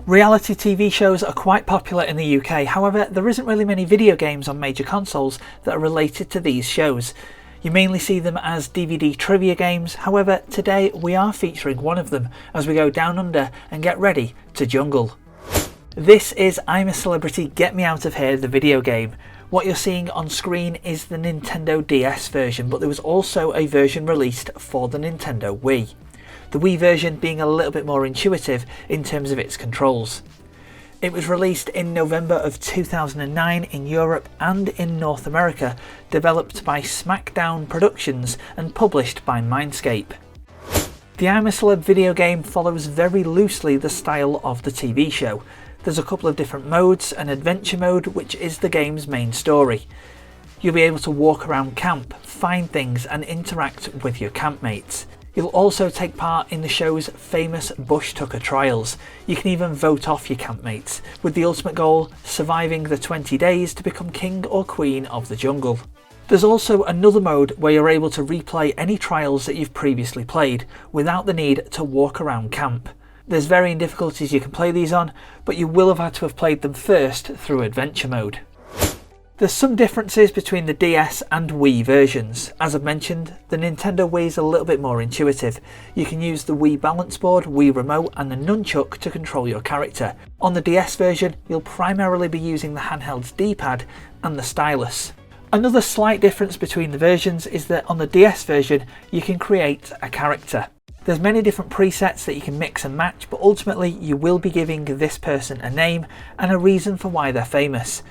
Reality TV shows are quite popular in the UK, however there isn't really many video games on major consoles that are related to these shows. You mainly see them as DVD trivia games, however today we are featuring one of them as we go down under and get ready to jungle. This is I'm a Celebrity Get Me Out of Here, the video game. What you're seeing on screen is the Nintendo DS version, but there was also a version released for the Nintendo Wii. The Wii version being a little bit more intuitive in terms of its controls. It was released in November of 2009 in Europe and in North America, developed by SmackDown Productions and published by Mindscape. The I'm a Celeb video game follows very loosely the style of the TV show. There's a couple of different modes, an adventure mode which is the game's main story. You'll be able to walk around camp, find things and interact with your campmates. You'll also take part in the show's famous bush tucker trials. You can even vote off your campmates, with the ultimate goal surviving the 20 days to become king or queen of the jungle. There's also another mode where you're able to replay any trials that you've previously played, without the need to walk around camp. There's varying difficulties you can play these on, but you will have had to have played them first through adventure mode. There's some differences between the DS and Wii versions. As I've mentioned, the Nintendo Wii is a little bit more intuitive. You can use the Wii balance board, Wii remote and the nunchuck to control your character. On the DS version, you'll primarily be using the handheld's D-pad and the stylus. Another slight difference between the versions is that on the DS version, you can create a character. There's many different presets that you can mix and match, but ultimately you will be giving this person a name and a reason for why they're famous.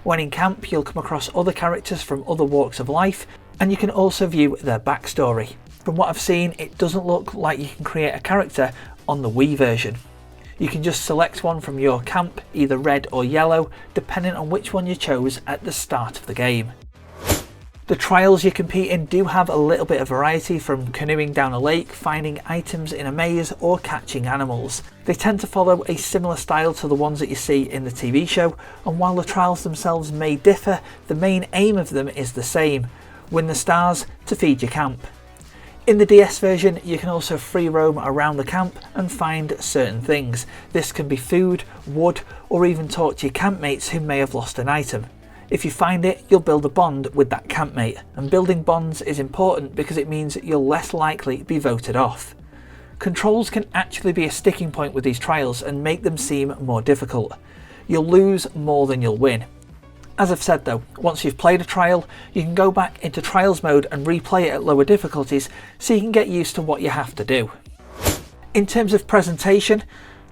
When in camp, you'll come across other characters from other walks of life, and you can also view their backstory. From what I've seen, it doesn't look like you can create a character on the Wii version. You can just select one from your camp, either red or yellow, depending on which one you chose at the start of the game. The trials you compete in do have a little bit of variety, from canoeing down a lake, finding items in a maze or catching animals. They tend to follow a similar style to the ones that you see in the TV show, and while the trials themselves may differ, the main aim of them is the same: win the stars to feed your camp. In the DS version, you can also free roam around the camp and find certain things. This can be food, wood, or even talk to your campmates who may have lost an item. If you find it, you'll build a bond with that campmate, and building bonds is important because it means you'll less likely be voted off. Controls can actually be a sticking point with these trials and make them seem more difficult. You'll lose more than you'll win. As I've said though, once you've played a trial, you can go back into trials mode and replay it at lower difficulties so you can get used to what you have to do. In terms of presentation,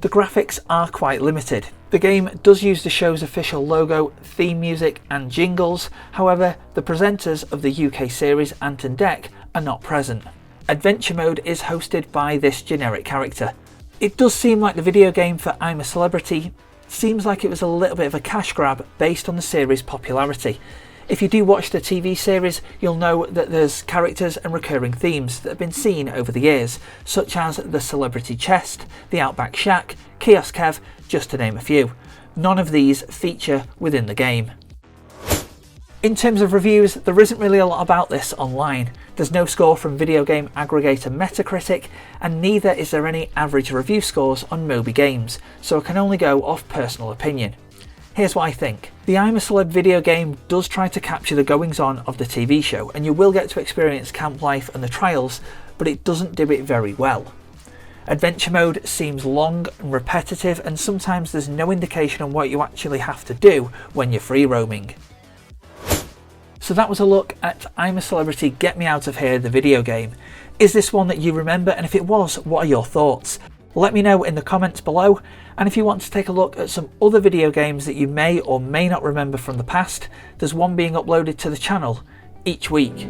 the graphics are quite limited. The game does use the show's official logo, theme music and jingles, however the presenters of the UK series Ant and Dec are not present. Adventure mode is hosted by this generic character. It does seem like the video game for I'm a Celebrity seems like it was a little bit of a cash grab based on the series' popularity. If you do watch the TV series, you'll know that there's characters and recurring themes that have been seen over the years, such as the Celebrity Chest, the Outback Shack, Kiosk Kev, just to name a few. None of these feature within the game. In terms of reviews, there isn't really a lot about this online. There's no score from video game aggregator Metacritic, and neither is there any average review scores on Moby Games, so I can only go off personal opinion. Here's what I think. The I'm a Celeb video game does try to capture the goings-on of the TV show, and you will get to experience camp life and the trials, but it doesn't do it very well. Adventure mode seems long and repetitive, and sometimes there's no indication on what you actually have to do when you're free roaming. So that was a look at I'm a Celebrity Get Me Out of Here, the video game. Is this one that you remember, and if it was, what are your thoughts? Let me know in the comments below, and if you want to take a look at some other video games that you may or may not remember from the past, there's one being uploaded to the channel each week.